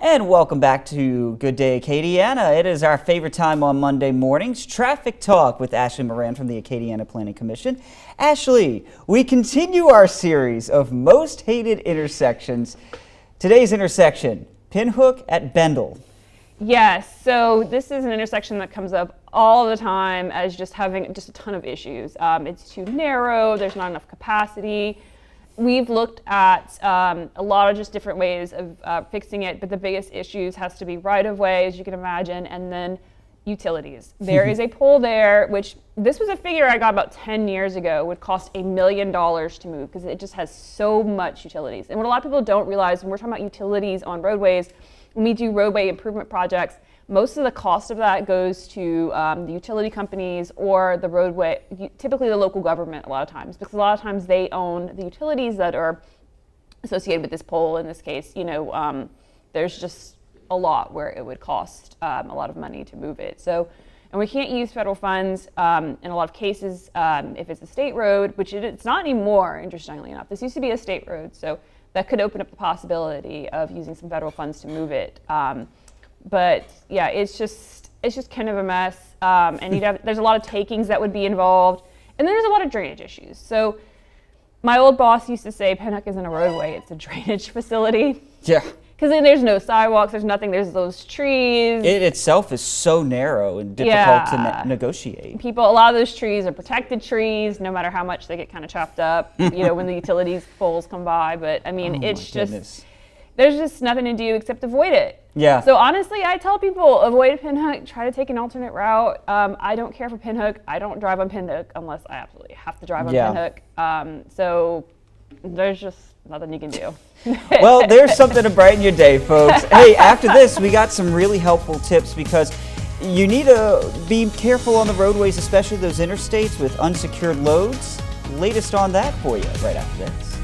And welcome back to Good Day Acadiana. It is our favorite time on Monday mornings, Traffic Talk with Ashley Moran from the Acadiana Planning Commission. Ashley, we continue our series of most hated intersections. Today's intersection, Pinhook at Bendel. Yes, so this is an intersection that comes up all the time as just having just a ton of issues. It's too narrow, there's not enough capacity. We've looked at a lot of just different ways of fixing it, but the biggest issues has to be right-of-way, as you can imagine, and then utilities. There is a pole there, which this was a figure I got about 10 years ago, would cost $1 million to move because it just has so much utilities. And what a lot of people don't realize when we're talking about utilities on roadways, when we do roadway improvement projects, most of the cost of that goes to the utility companies or the roadway, typically the local government a lot of times, because a lot of times they own the utilities that are associated with this pole. In this case, there's just a lot where it would cost a lot of money to move it. So, and we can't use federal funds in a lot of cases if it's a state road, which it's not anymore, interestingly enough. This used to be a state road, so that could open up the possibility of using some federal funds to move it. But yeah, it's just kind of a mess, and there's a lot of takings that would be involved, and then there's a lot of drainage issues. So my old boss used to say Pinhook isn't a roadway, it's a drainage facility. Yeah. Because then there's no sidewalks, there's nothing, there's those trees. It itself is so narrow and difficult to negotiate. A lot of those trees are protected trees, no matter how much they get kind of chopped up, when the utilities poles come by. But I mean, there's just nothing to do except avoid it. Yeah. So honestly, I tell people, avoid Pinhook, try to take an alternate route. I don't care for Pinhook. I don't drive on Pinhook unless I absolutely have to drive on Pinhook. So there's just nothing you can do. Well, there's something to brighten your day, folks. Hey, after this, we got some really helpful tips because you need to be careful on the roadways, especially those interstates with unsecured loads. Latest on that for you right after this.